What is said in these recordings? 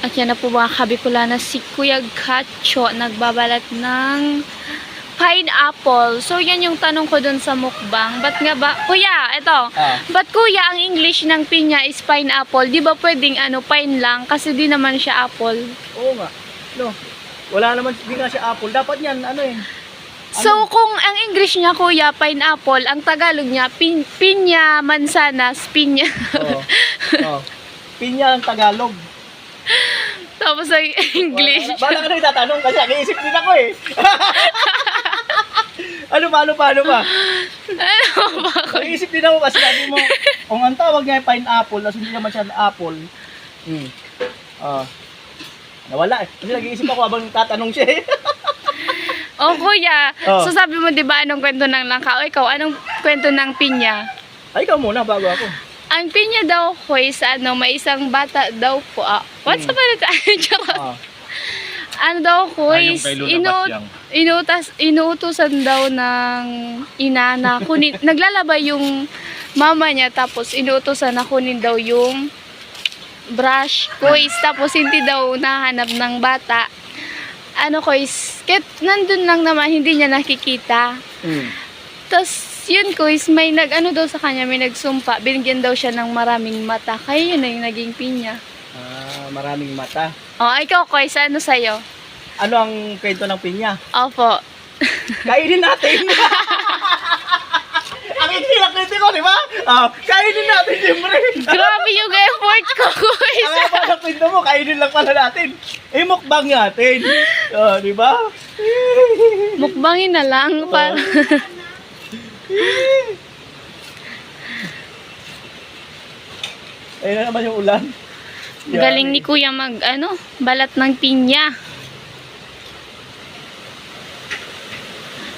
At yan na po mga kabikulana, si Kuya Gacho nagbabalat ng pineapple. So yan yung tanong ko dun sa mukbang. Ba't nga ba, Kuya, ito. Ba't Kuya ang English ng pinya is pineapple? Di ba pwedeng pine lang? Kasi di naman siya apple. Oo nga. No. Wala naman, di nga siya apple. Dapat yan, So kung ang English niya Kuya, pineapple, ang Tagalog niya, pinya, mansanas, pinya. Oo. Oh. Pinya ang Tagalog. Tapos ang English. Bala ka na itatanong kasi nag-iisip din ako eh. Paano ba? Ano ba Kuya? Nag-iisip din ako kasi sabi mo, kung ang tawag niya ay pineapple, tapos hindi naman siya apple. Nawala eh. Kasi nag-iisip ako habang tatanong siya eh. Oh Kuya, Oh. so sabi mo 'di ba anong kwento ng langka? O ikaw, anong kwento ng pinya? Ay, ikaw muna bago ako. Ang pinya daw ko is may isang bata daw po. What's up na Ah. Ano daw ko yung is kay Luna inuutusan daw ng ina na kunin, naglalaba yung mama niya tapos inuutusan na kunin daw yung brush ko is tapos hindi daw nahanap ng bata. Ano ko is, nandun lang naman, hindi niya nakikita. Tapos, yun ko is, may daw sa kanya, may nagsumpa. Binigyan daw siya ng maraming mata. Kaya yun na yung naging pinya. Maraming mata. Ikaw ko is, ano sa'yo? Ano ang kwento ng pinya? Opo. Kainin natin. Ang ikilakit ko, di ba? Kainin natin, siyempre. Grabe yung effort ko, guys. Ang haba ng kwento mo, kainin lang pala natin. Mukbang natin. Di ba? Mukbangin na lang. Para... Ayun na naman yung ulan. Galing ni Kuya balat ng pinya.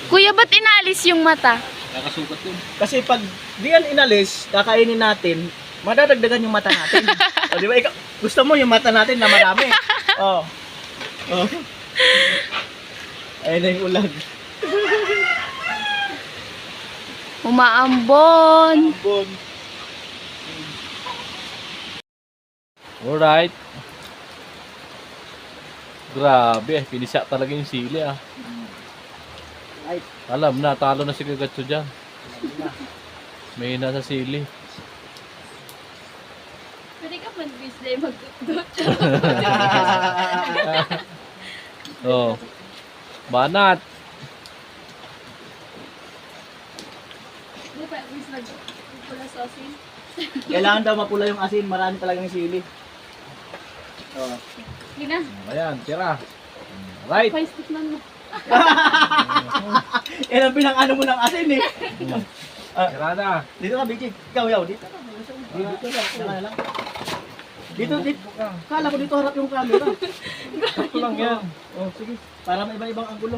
Kuya, ba't inalis yung mata? Nakasukat yun. Kasi pag di yan inalis, kakainin natin, madadagdagan yung mata natin. Di ba? Ikaw, gusto mo yung mata natin na marami. Ayun na yung ulan. Umaambon. Ambon. Alright. Grabe, pinisa talaga yung sili Ay, Alam na, talo na si Kagatso dyan. May nasa sili. Pwede ka mag-bisday mag-dot. Oh. Banat. Hindi pa, bis nag-pula sa asin. kailangan daw mapula yung asin, marami talagang sili. Hindi na. Ayan, tira. Right. Pa-stick lang mo. Yan ang pinang-ano mo ng asin eh. Tira na. Dito ka, Bichi. Ikaw, yaw. Dito ka. Dito lang. Dito. Kala ko dito harap yung camera. Ito lang yan. Sige. Para may iba-ibang anggulo.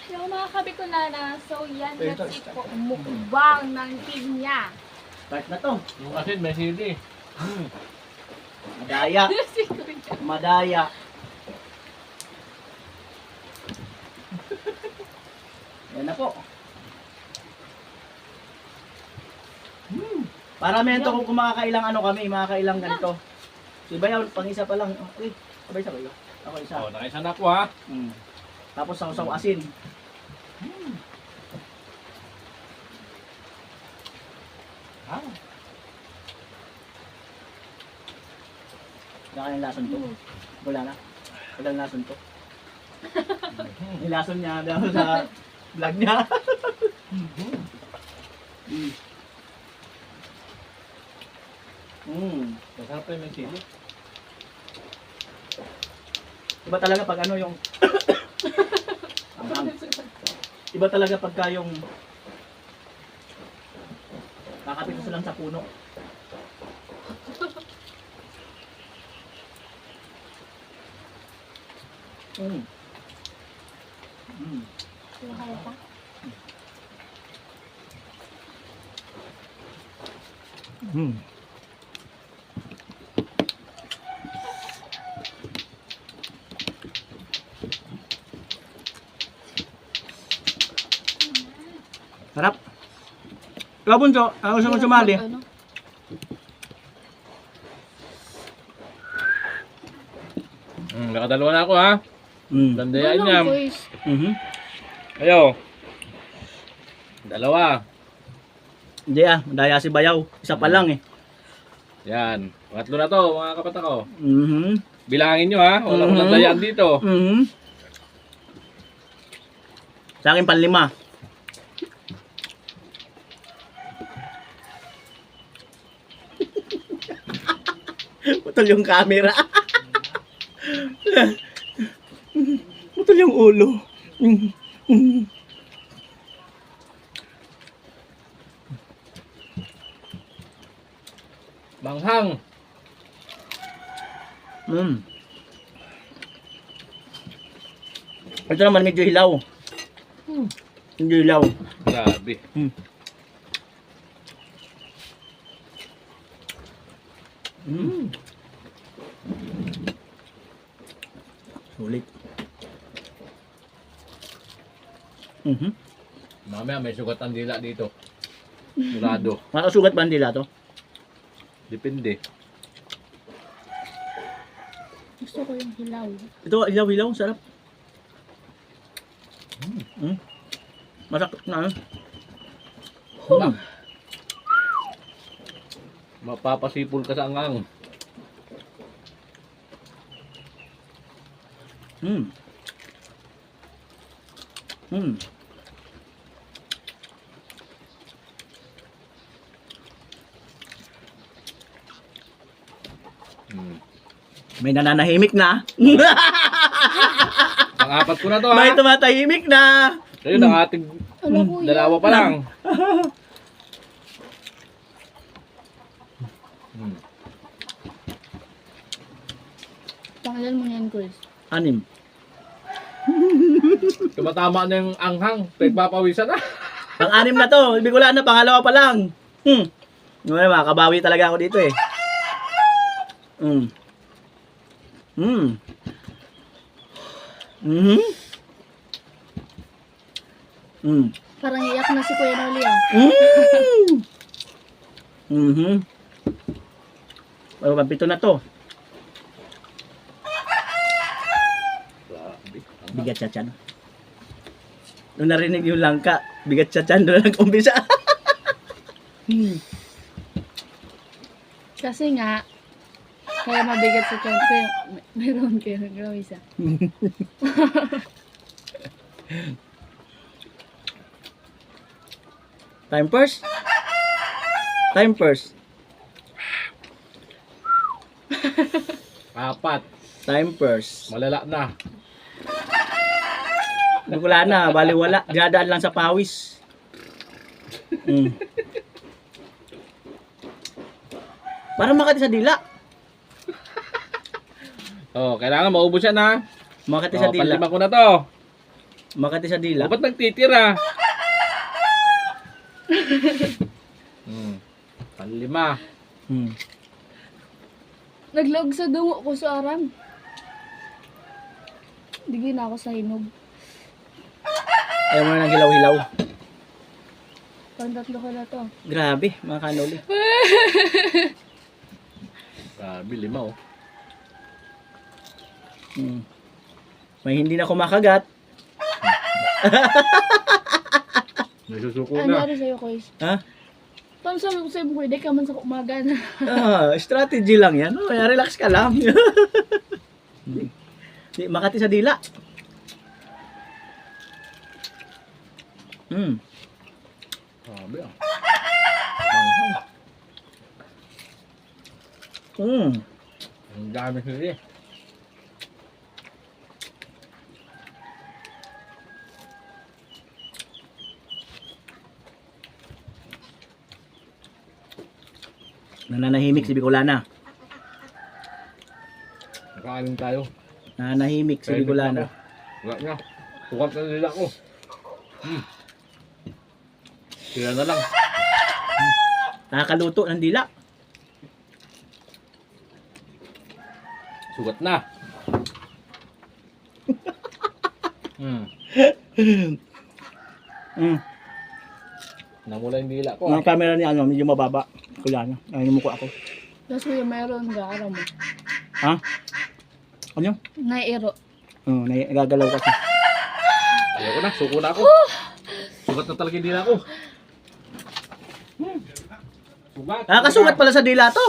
Yung mga kabikulana, so yan, Ito, that's it po. Mukbang ng pinya. Start na to. Yung asin, may sili. Madaya. Madaya. Yan na po. Para mento kung makakailang makakailang ganito. Si Bayaw, pang isa pa lang. Okay, sabay sa kayo. Ako isa. Oh, nakaisa na ako Tapos sausaw asin. Wala yung lason to. Wala na. Walang lason to. Yung lason niya daw sa vlog niya. Masarap rin may sili. Iba talaga pag yung iba talaga pagka yung kakapit sa lang sa puno. Sarap. Ikaw, Bunso, ako gusto mo sumali. Nakadalawa na ako ha. Mm. Dandayaan niya. Kuis. Mhm. Ayo. Dalawa. Hindi daya si Bayaw. Isa pa lang eh. Yan. Pangatlo na to, mga kapata ko. Mhm. Bilangin nyo ha. Wala akong dandayaan dito. Mhm. Sa akin panlima. Putol yung camera. Putol yung ulo. Manghang. Mm. Ito naman medyo hilaw. Medyo hilaw. Grabe. Mm. Sulit. Mhm. Mamaya may sugat ang dila dito. Murado. Makasugat ba ang dila to? Depende. Gusto ko yung hilaw. Ito hilaw-hilaw, sarap. Mm. Masakit na. Mapapasipol ka sa angang. Mm. Mm. May nananahimik na. Pang-apat ko na to ha. May tumatahimik na. Kayo ng ating Ano kuya? dalawa pa lang. Pangalan mo yan, Chris. Anim. Tumatama na yung anghang. Pagpapawisan na. Pang-anim na to. Ibig wala na, pangalawa pa lang. Ngayon, makakabawi talaga ako dito eh. Mhm. Parang iyak na si Kuya Noli ah. Mhm. Oh, pito na to. Grabe. Bigat sa tiyan. Nung narinig yung langka, bigat sa tiyan, doon nag-umpisa. Kasi nga, kaya mabigat sa tiyan. Kaya meron kayo nagawa isa. Time first. Time first. Apat. Time first. Malala na. Wala na, baliwala. Dinadaan lang sa pawis. Parang makati sa dila. Oh, kailangan maubos yan ha. Makati sa Oh, dila. panlima ko na to. Makati sa dila. O, ba't nagtitira? Panlima. Naglog sa dungo ko sa aram. Digay na ako sa hinog. Ayaw mo na ng hilaw-hilaw. Pantatlo ko na to. Grabe, mga kanoli. Grabe, lima oh. May hindi na kumakagat. May susuko Ano na. nangyari sa'yo, Kuis? Ha? Paano sabi ko sa'yo, Kuya, di ka man sa umaga na. Strategy lang yan. Kaya relax ka lang. Di, makati sa dila. Grabe ah. Ang dami sila eh. Nananahimik si Bicolana. Nakaalim tayo. Nananahimik si Bicolana. Wala na. Tukat na nila ko. Sila na lang. Nakakaluto ng dila. Sugat na. Namula yung dila ko. Ang camera ni ano, medyo mababa. Bicolana. Ay, yung mukha ako. Tapos Kuya, mayroon ka, aram mo. Ha? Ano? Naiiro. Oh, nagagalaw kasi. Ayoko na, suko na ako. Sugat na talaga yung dila ko. Sugat. Nakakasugat pala sa dila to.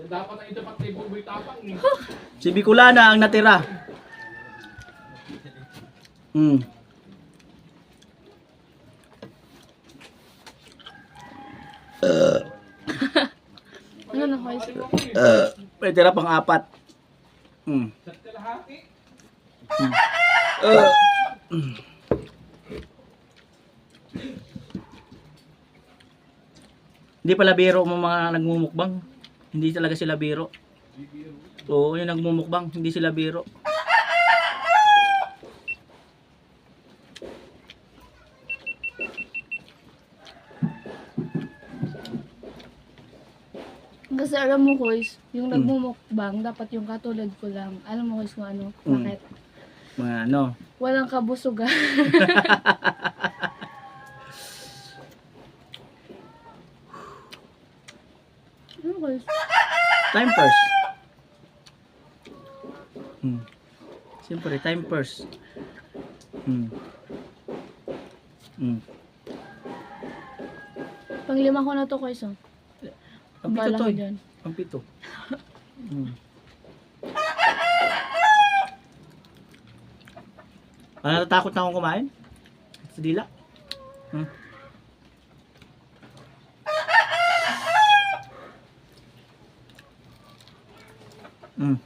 Dapat ang dapat na ibuboy tapang eh. Si Bicolana ang natira. Hmm. Ano na guys? May tira pang 4. Hmm. Hindi pala biro mo mga nagmumukbang. Hindi talaga sila biro. Oo, yung nagmumukbang, hindi sila biro. Kasi alam mo guys, yung nagmumukbang, dapat yung katulad ko lang. Alam mo guys kung ano? Bakit? Mga ano. Walang kabusugan. Ano guys? Time first. Hmm. Siyempre, time first. Hmm. Hmm. Panglima ko na to guys oh. Ang pito Bala to ko eh. dyan. Ang pito. Hmm. Natatakot na akong kumain? Sa dila? Hmm. Hmm.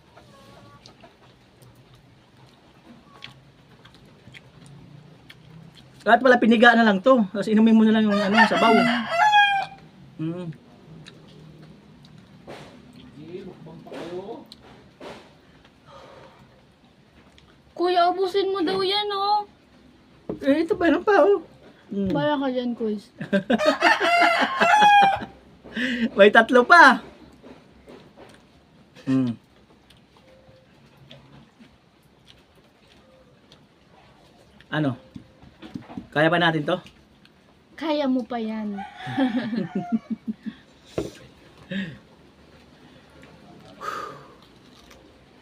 Kahit pala piniga na lang to. Tapos inumin mo na lang yung ano, sabaw. Hmm. Kuya, ubusin mo daw yan oh. Eh, ito ba pa oh. Hmm. Bala ka dyan guys. May 3 pa. Hmm. Ano? Kaya ba natin to? Kaya mo pa yan.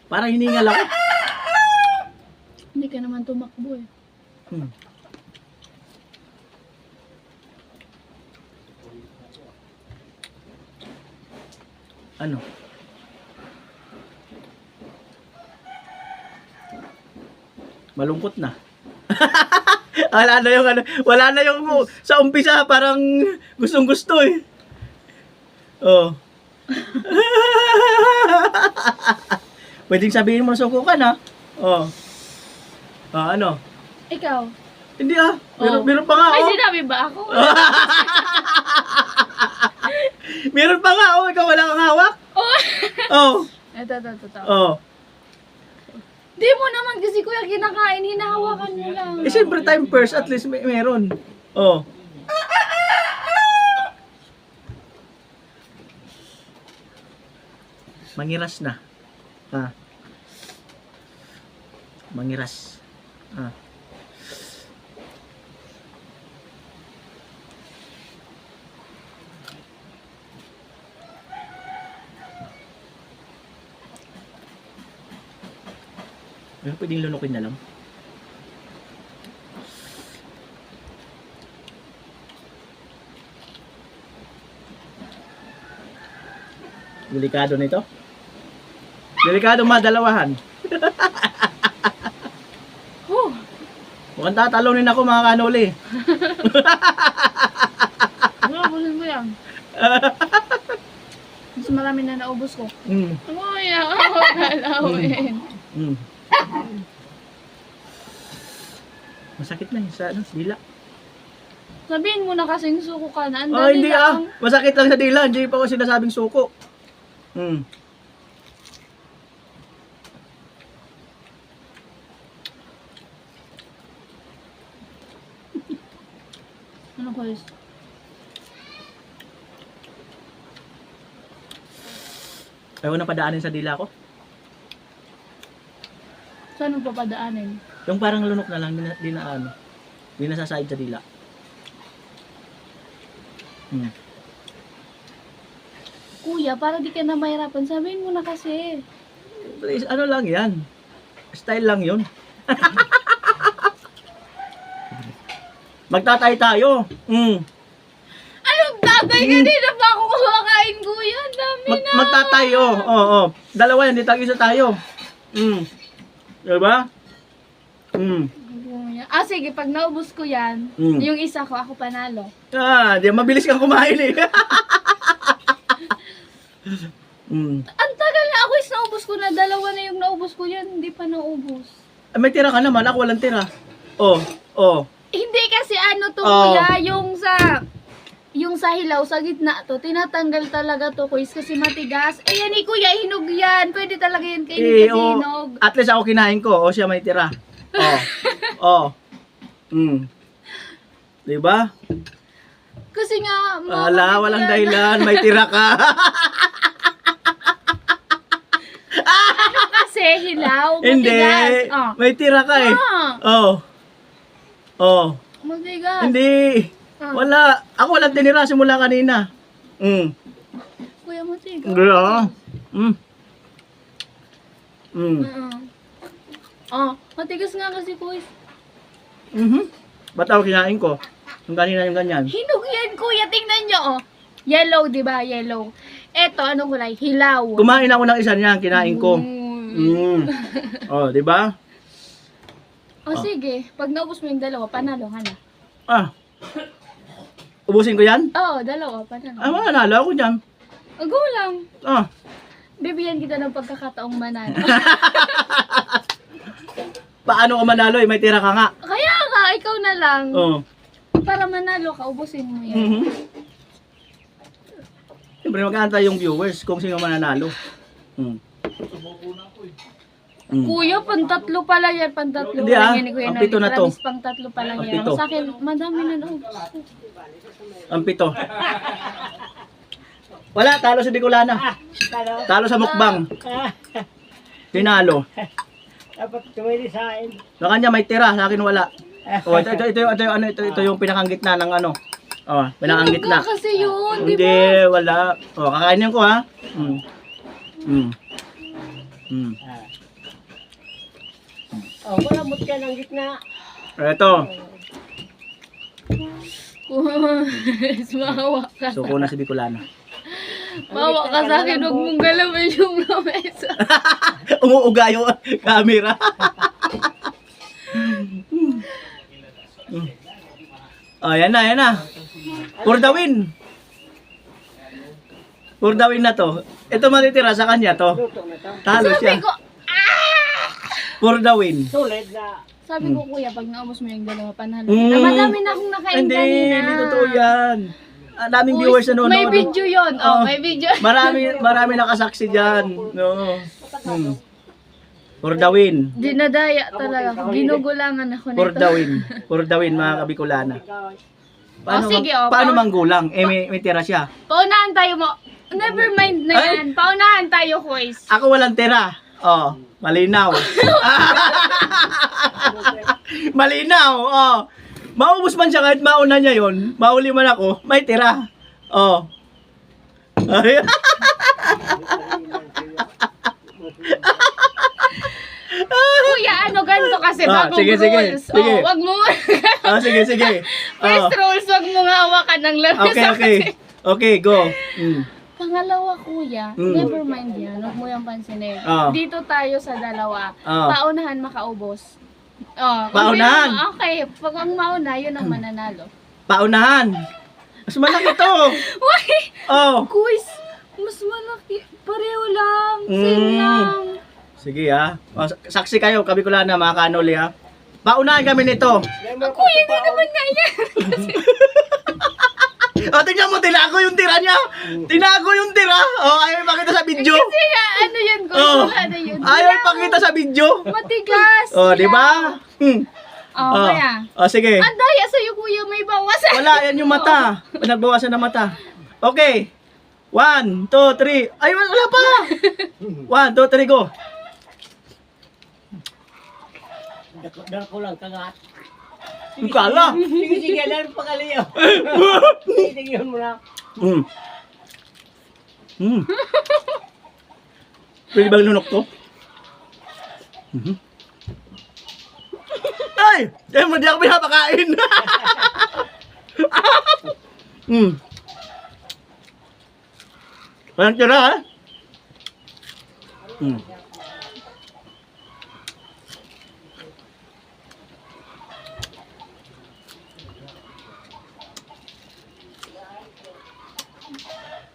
Parang hiningal ako. Hindi ka naman tumakbo eh. Hmm. Ano? Malungkot na. Wala na yung ano, wala na yung sa umpisa parang gustong-gusto eh. Oh. Pwedeng sabihin mo suko ka na. Oh. Ah, ano? Ikaw? Hindi ah. Meron, Oh. meron pa nga Ay, oh. sinabi ba ako? Meron pa nga oh. Ikaw wala kang hawak. Oh. Oh. Ito. Oh. Di mo naman kasi kuya kinakain, hinahawakan mo lang. Eh siyempre time first at least meron. Oh. Mangiras na. Ah. Mangiras. Ah. Pero pwedeng lunukin na lang. Delikado nito. Delikado madalawahan. Oh, Mukhang tatalunin ako mga kanoli. ubusin mo yan. Mas marami na naubos ko. Mm. Kuya, galawin. Mm. Masakit na yun sa ano, dila. Sabihin mo na kasing suko ka na. Ang Oh, dali hindi ah. lang. Masakit lang sa dila. Hindi pa ko sinasabing suko. Mm. Ano guys? Ayaw na padaanin sa dila ko. Saan mo papadaanin? Yung parang lunok na lang, di na ano. Hindi nasasahid sa dila. Hmm. Kuya, para di ka na mahirapan, sabihin mo na kasi. Please, ano lang yan? Style lang yun. Magtatay tayo. Anong tatay? Kanina pa ako kumakain, kuya. Ang dami na. Magtatay, oo. Dalawa yan, di tag-isa tayo. Diba? Kuya. Sige, pag naubos ko yan, yung isa ko, ako panalo. Di mabilis kang kumain eh. Ang tagal na ako is naubos ko na. Dalawa na yung naubos ko yan. Hindi pa naubos. May tira ka naman, ako walang tira. Oh. Hindi kasi ano to, Oh. kuya, yung sa hilaw, sa gitna to, tinatanggal talaga to, kuys, kasi matigas. Yan kuya, hinog yan. Pwede talaga yan kainin kasi hinog. At least ako kinain ko, siya may tira. Diba? Kasi nga, Walang dahilan, may tira ka. Kasi hilaw, Hindi, matigas. may tira ka eh. Matigas. Hindi. Wala. Ako walang tinira simula kanina. Kuya, matigas. Gala. Matigas nga kasi, kuys. Ba't ako kinain ko? Yung kanina yung ganyan. Hinog yan, kuya. Tingnan nyo, Yellow, di ba? Yellow. Eto, anong kulay? Hilaw. Kumain ako ng isa niyan, kinain ko. Di ba? Sige. Pag naubos mo yung dalawa, panalo ka na. Ubusin ko yan? Dalawa, panalo. Mananalo ako dyan. Go lang. Bibigyan kita ng pagkakataong manalo. Paano ka manalo eh? May tira ka nga. Kaya nga, ikaw na lang. Para manalo ka, ubusin mo yan. Siyempre magkanta yung viewers kung sino mananalo. Kuya, pantatlo pala yan. Pantatlo Hindi, pala yan ni Kuya ang pito na to. Promise, pantatlo pala Ang yan. pito. Sa akin, madami na naubos. Ang 7. Wala, talo si Bicolana. Talo sa mukbang. Tinalo. Dapat tumili sa akin. Sa kanya may tira, sa akin wala. Ito yung pinakang gitna ng ano. Pinakang Hinog gitna. ka kasi yun, di Hindi, ba? wala. Kakainin ko ha. Malamot ka ng gitna. Ito, Mahawa ka. suko na si Bicolana. Mahawa ka sa akin, huwag mong galawin yung lamesa. Umuuga yung camera. Yan na. For the win. For the win na to. Ito matitira sa kanya to. Luto na to. Talo siya. Sabi ko, For the win. Sulit na. sabi ko kuya, pag naubos mo yung dalawa, panalo. Mm. Madami na akong nakain Hindi, kanina. hindi totoo yan. Ang daming viewers na noon. May video yun. May video. Marami nakasaksi dyan. No. For the win. Dinadaya talaga. Ginugulangan ako nito. For the win. For the win, mga kabikulana. sige, Paano manggulang? May tira siya. Paunahan tayo mo. Never mind na Ay. yan. Paunahan tayo, boys. Ako walang tira. Malinaw. Malinaw. Maubos man siya kahit mauna niya yon. Mahuli man ako, may tira. Ay. Kuya, ganito kasi bagong sige, rules. sige. Wag mo. Sige. First rules, wag mo nga hawakan ng lamesa. Okay, go. Pangalawa, kuya, never mind yan. Huwag mo yung pansinin. Dito tayo sa dalawa. Paunahan makaubos. Paunahan? Okay, pag ang mauna, yun ang mananalo. Paunahan. Mas malaki to. Why? Quiz. Mas malaki. Pareho lang. Same lang. Sige saksi kayo, kabikulana, mga kanoli ha. Paunahan kami nito. Kuya, hindi naman nga yan. Tingnan mo, tinago yung tira niya. Tinago yung tira. Ayaw ipakita sa video. Kasi nga, yan, kuya. Wala na yun. Ayaw ipakita sa video. Matigas. Di ba? Kaya. Sige. Ang daya sa'yo, kuya. May bawasan. Wala, yan yung mata. Nagbawasan ng mata. Okay. 1, 2, 3. Ay, wala pa. 1, 2, 3, go. Dako lang kagat. Ang kala. Sige, alam pa kaliyo. Tingnan mo na. Mm. Mm. Pwede bang lunok to? Mhm. Ay! Eh, hindi ako pinapakain. Mm. Walang tira, ha? Mm.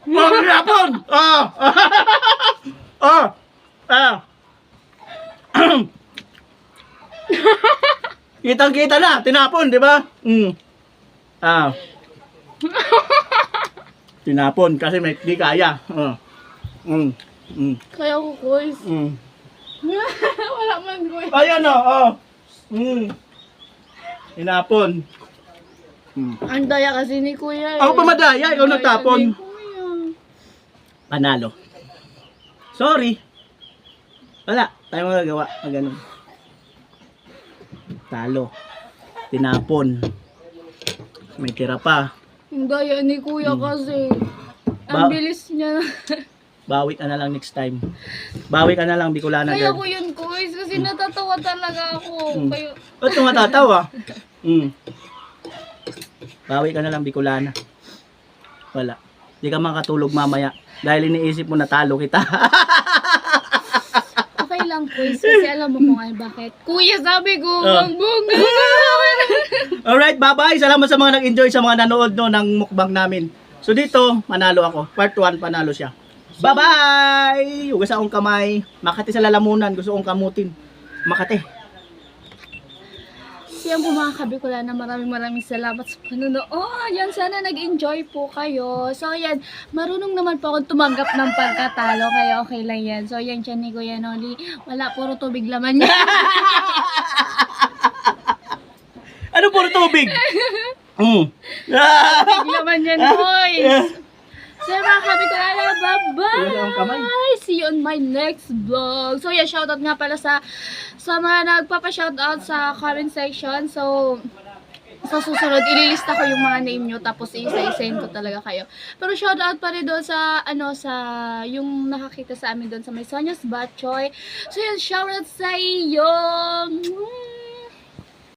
Ang yapon! Ah! Ah! Ah! Kitang-kita na, tinapon, di ba? Mm. Ah. Tinapon kasi may di kaya. Mm. Mm. Kaya ko, guys. Mm. Wala man, guys. Ayan o, oh. Mm. Tinapon. Mm. Ang daya kasi ni Kuya. Ako pa madaya, ikaw Ang daya nagtapon. ni Kuya. Panalo. Sorry. Wala, tayo magagawa. Ganun. Talo. Tinapon. May tira pa. Ang daya ni Kuya kasi. Ba- Ang bilis niya. Bawi ka na lang next time. Bawi ka na lang, Bicolana Kaya girl. ko yun, guys. Kasi natatawa talaga ako. Mm. Kayo, Ba't ka matatawa? Mm. Bawi ka na lang, Bicolana. Wala. Di ka makatulog mamaya. Dahil iniisip mo na talo kita. okay lang, guys. Kasi alam mo kung ano bakit. Kuya, sabi ko, Oh. ang bunga. Alright, bye-bye. Salamat sa mga nag-enjoy, sa mga nanood no, ng mukbang namin. So dito, manalo ako. Part 1, panalo siya. Bye-bye! Hugas akong kamay. Makati sa lalamunan. Gusto kong kamutin. Makati. Siya po mga kabikulana, maraming salamat sa panonood. Yan, sana nag-enjoy po kayo. So, yan, marunong naman po ako tumanggap ng pagkatalo, kaya okay lang yan. So, yan, tiyan ni Kuya Noli. Wala, puro tubig laman niya. Ano puro tubig? Tubig laman yan, boys. So, mga kabikulana, Wala akong kamay. bye-bye! See you on my next vlog. So, yan, shoutout nga pala sa mga nagpapa-shoutout sa comment section. So, sa susunod, ililista ko yung mga name nyo, tapos isa-isain ko talaga kayo. Pero shoutout pa rin doon sa, sa, yung nakakita sa amin doon sa may Sonia's Batchoy. So, yan, shoutout sa iyo!